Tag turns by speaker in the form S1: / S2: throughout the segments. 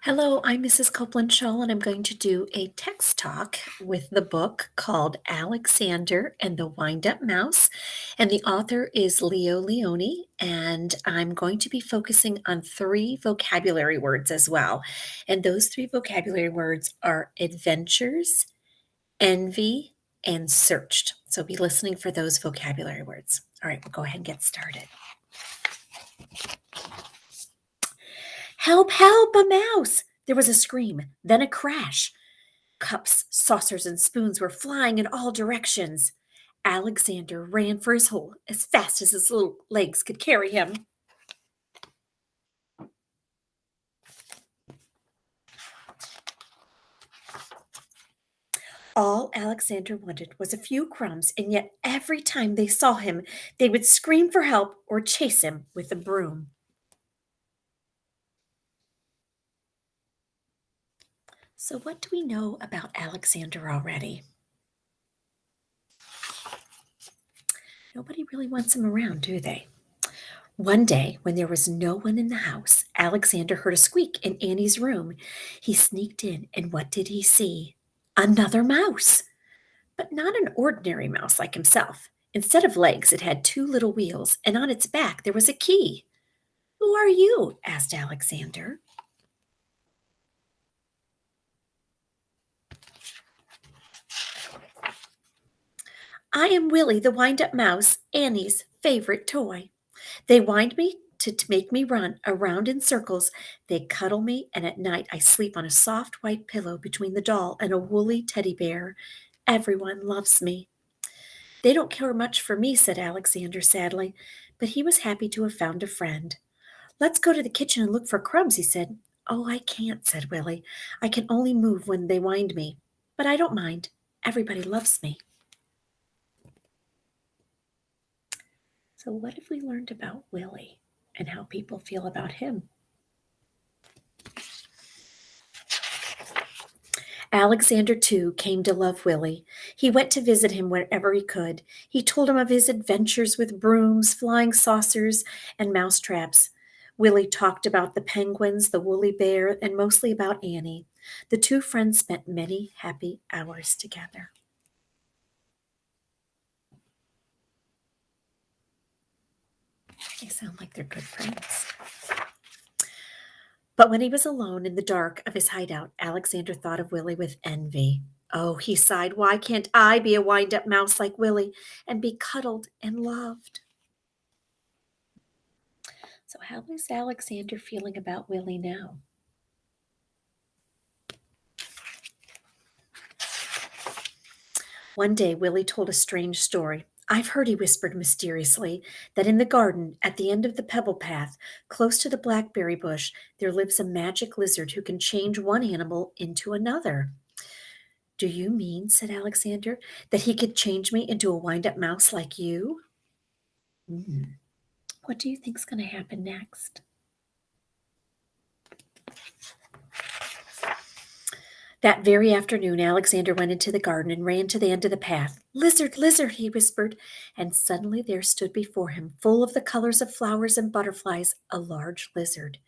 S1: Hello, I'm Mrs. Copeland Shaw, and I'm going to do a text talk with the book called Alexander and the Wind Up Mouse. And the author is Leo Leone. And I'm going to be focusing on three vocabulary words as well. And those three vocabulary words are adventures, envy, and searched. So be listening for those vocabulary words. All right, we'll go ahead and get started. Help, help, a mouse! There was a scream, then a crash. Cups, saucers, and spoons were flying in all directions. Alexander ran for his hole as fast as his little legs could carry him. All Alexander wanted was a few crumbs, and yet every time they saw him, they would scream for help or chase him with a broom. So, what do we know about Alexander already? Nobody really wants him around, do they? One day, when there was no one in the house, Alexander heard a squeak in Annie's room. He sneaked in, and what did he see? Another mouse, but not an ordinary mouse like himself. Instead of legs, it had two little wheels, and on its back there was a key. Who are you? Asked Alexander. I am Willie the Wind Up Mouse, Annie's favorite toy. They wind me to make me run around in circles. They cuddle me, and at night I sleep on a soft white pillow between the doll and a woolly teddy bear. Everyone loves me. They don't care much for me, said Alexander sadly, but he was happy to have found a friend. Let's go to the kitchen and look for crumbs, he said. Oh, I can't, said Willie. I can only move when they wind me. But I don't mind. Everybody loves me. So, what have we learned about Willie and how people feel about him? Alexander, too, came to love Willie. He went to visit him whenever he could. He told him of his adventures with brooms, flying saucers, and mouse traps. Willie talked about the penguins, the woolly bear, and mostly about Annie. The two friends spent many happy hours together. They sound like they're good friends. But when he was alone in the dark of his hideout, Alexander thought of Willie with envy. Oh, he sighed, why can't I be a wind up mouse like Willie and be cuddled and loved? So, how is Alexander feeling about Willie now? One day, Willie told a strange story. I've heard, he whispered mysteriously, that in the garden, at the end of the pebble path, close to the blackberry bush, there lives a magic lizard who can change one animal into another. Do you mean, said Alexander, that he could change me into a wind up mouse like you? Hmm. What do you think's going to happen next? That very afternoon, Alexander went into the garden and ran to the end of the path. Lizard, lizard, he whispered, and suddenly there stood before him, full of the colors of flowers and butterflies, a large lizard.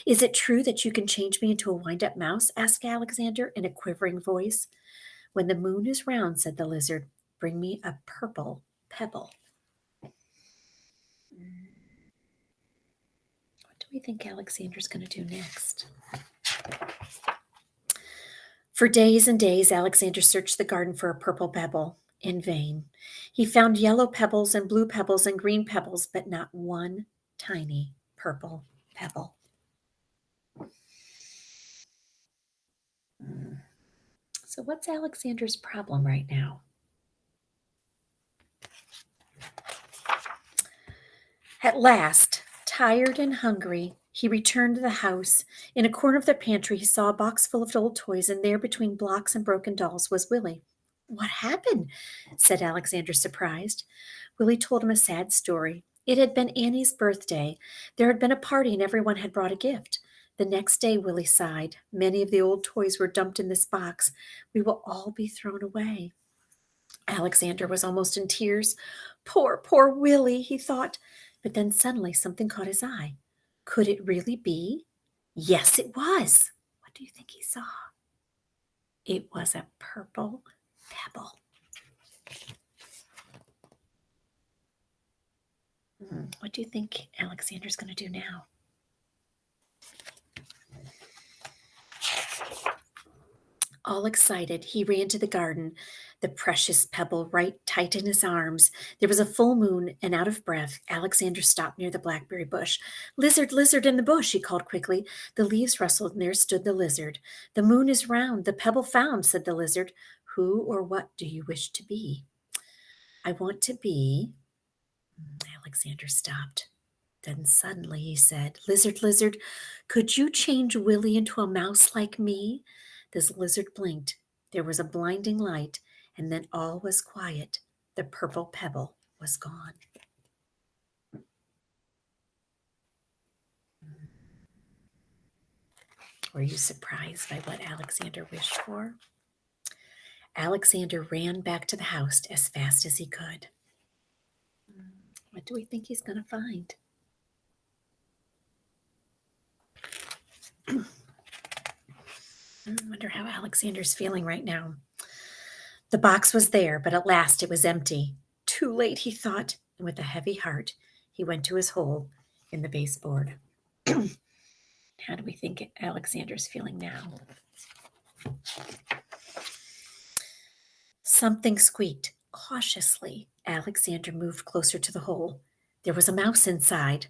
S1: Is it true that you can change me into a wind up mouse? Asked Alexander in a quivering voice. When the moon is round, said the lizard, bring me a purple pebble. What do we think Alexander's going to do next? For days and days, Alexander searched the garden for a purple pebble. In vain. He found yellow pebbles and blue pebbles and green pebbles, but not one tiny purple pebble. So, what's Alexander's problem right now? At last, tired and hungry, he returned to the house. In a corner of the pantry, he saw a box full of old toys, and there, between blocks and broken dolls, was Willie. What happened? Said Alexander, surprised. Willie told him a sad story. It had been Annie's birthday. There had been a party, and everyone had brought a gift. The next day, Willie sighed. Many of the old toys were dumped in this box. We will all be thrown away. Alexander was almost in tears. Poor, poor Willie, he thought. But then suddenly something caught his eye. Could it really be? Yes, it was. do you think he saw? It was a purple pebble. What do you think Alexander's going to do now? All excited, he ran to the garden, the precious pebble right tight in his arms. There was a full moon, and out of breath, Alexander stopped near the blackberry bush. Lizard, lizard in the bush, he called quickly. The leaves rustled, and there stood the lizard. The moon is round, the pebble found, said the lizard. Who or what do you wish to be? I want to be. Alexander stopped. Then suddenly he said, Lizard, lizard, could you change Willie into a mouse like me? This lizard blinked. There was a blinding light, and then all was quiet. The purple pebble was gone. Were you surprised by what Alexander wished for? Alexander ran back to the house as fast as he could. What do we think he's going to find? I wonder how Alexander's feeling right now. The box was there, but at last it was empty. Too late, he thought, and with a heavy heart, he went to his hole in the baseboard. How do we think Alexander's feeling now? Something squeaked. Cautiously, Alexander moved closer to the hole. There was a mouse inside.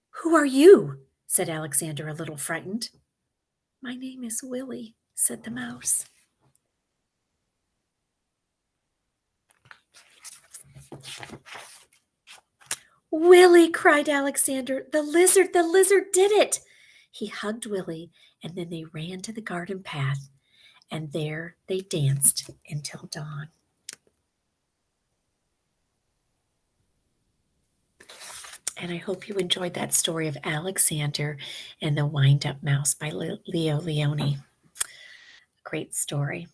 S1: Who are you? Said Alexander, a little frightened. My name is Willie, said the mouse. Willie, cried Alexander, the lizard did it. He hugged Willie, and then they ran to the garden path, and there they danced until dawn. And I hope you enjoyed that story of Alexander and the Wind-Up Mouse by Leo Lionni. Great story.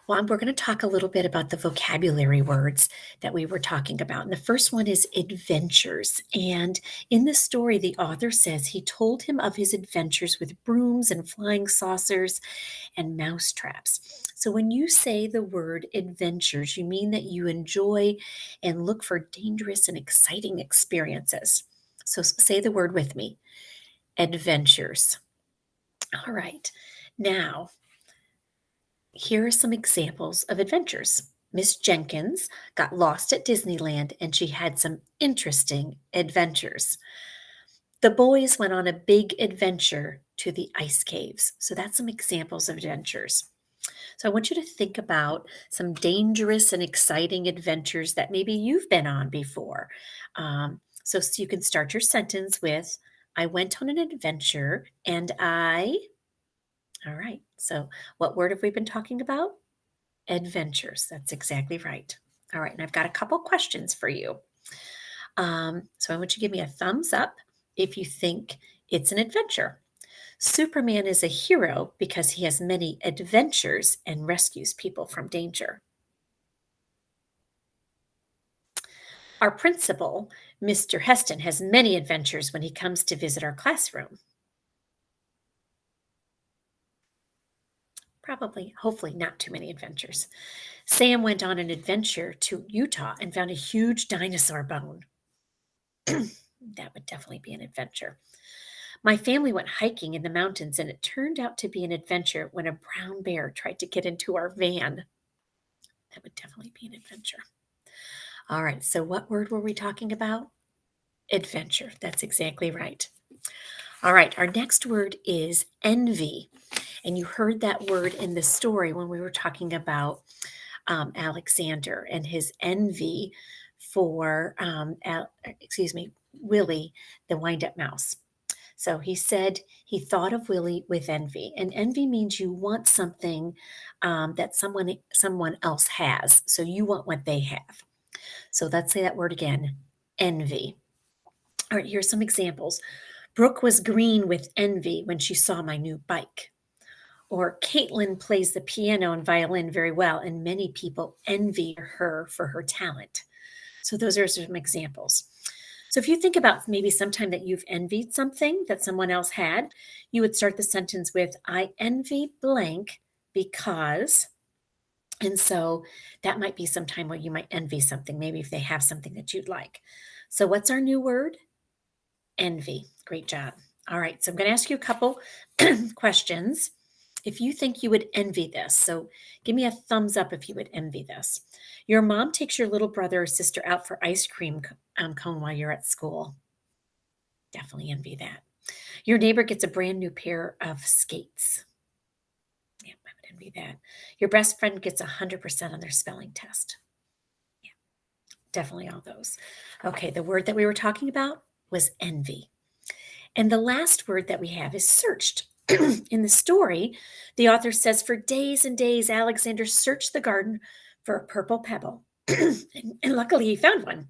S1: Well, we're going to talk a little bit about the vocabulary words that we were talking about. And the first one is adventures. And in the story, the author says he told him of his adventures with brooms and flying saucers and mouse traps. So when you say the word adventures, you mean that you enjoy and look for dangerous and exciting experiences. So say the word with me, adventures. All right. Now, here are some examples of adventures. Miss Jenkins got lost at Disneyland and she had some interesting adventures. The boys went on a big adventure to the ice caves. So that's some examples of adventures. So I want you to think about some dangerous and exciting adventures that maybe you've been on before. So you can start your sentence with, I went on an adventure and all right. So what word have we been talking about? Adventures. That's exactly right. All right. And I've got a couple questions for you. So I want you to give me a thumbs up if you think it's an adventure. Superman is a hero because he has many adventures and rescues people from danger. Our principal, Mr. Heston, has many adventures when he comes to visit our classroom. Probably, hopefully not too many adventures. Sam went on an adventure to Utah and found a huge dinosaur bone. That would definitely be an adventure. My family went hiking in the mountains, and it turned out to be an adventure when a brown bear tried to get into our van. That would definitely be an adventure. All right, so what word were we talking about? Adventure. That's exactly right. All right, our next word is envy. And you heard that word in the story when we were talking about Alexander and his envy for, Willie, the wind-up mouse. So he said he thought of Willie with envy. And envy means you want something that someone else has. So you want what they have. So let's say that word again, envy. All right, here's some examples. Brooke was green with envy when she saw my new bike. Or Caitlin plays the piano and violin very well, and many people envy her for her talent. So those are some examples. So if you think about maybe sometime that you've envied something that someone else had, you would start the sentence with, I envy blank because, and so that might be some time where you might envy something, maybe if they have something that you'd like. So what's our new word? Envy. Great job. All right, so I'm going to ask you a couple questions. If you think you would envy this, so give me a thumbs up if you would envy this. Your mom takes your little brother or sister out for ice cream cone while you're at school. Definitely envy that. Your neighbor gets a brand new pair of skates. Yeah, I would envy that. Your best friend gets 100% on their spelling test. Yeah, definitely all those. Okay, the word that we were talking about was envy. And the last word that we have is searched. In the story, the author says, for days and days, Alexander searched the garden for a purple pebble. And luckily he found one,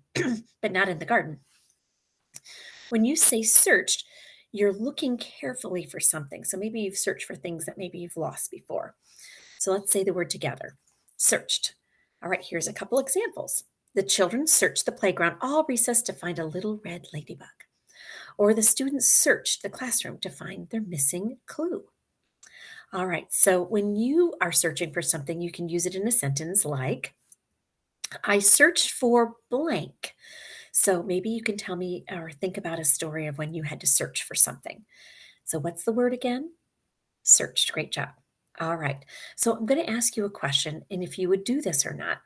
S1: but not in the garden. When you say searched, you're looking carefully for something. So maybe you've searched for things that maybe you've lost before. So let's say the word together, searched. All right, here's a couple examples. The children searched the playground all recess to find a little red ladybug. Or the students searched the classroom to find their missing clue. All right, so when you are searching for something, you can use it in a sentence like, I searched for blank. So maybe you can tell me or think about a story of when you had to search for something. So what's the word again? Searched. Great job. All right. So I'm going to ask you a question, and if you would do this or not.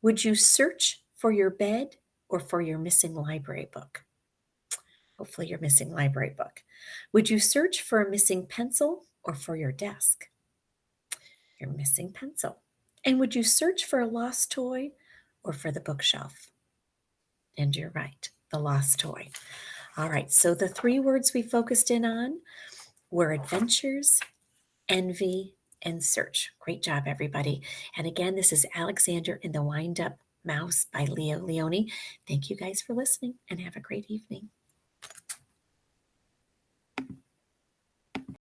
S1: Would you search for your bed or for your missing library book? Hopefully, your missing library book. Would you search for a missing pencil or for your desk? Your missing pencil. And would you search for a lost toy or for the bookshelf? And you're right, the lost toy. All right, so the three words we focused in on were adventures, envy, and search. Great job, everybody. And again, this is Alexander in the Wind Up Mouse by Leo Leone. Thank you guys for listening and have a great evening.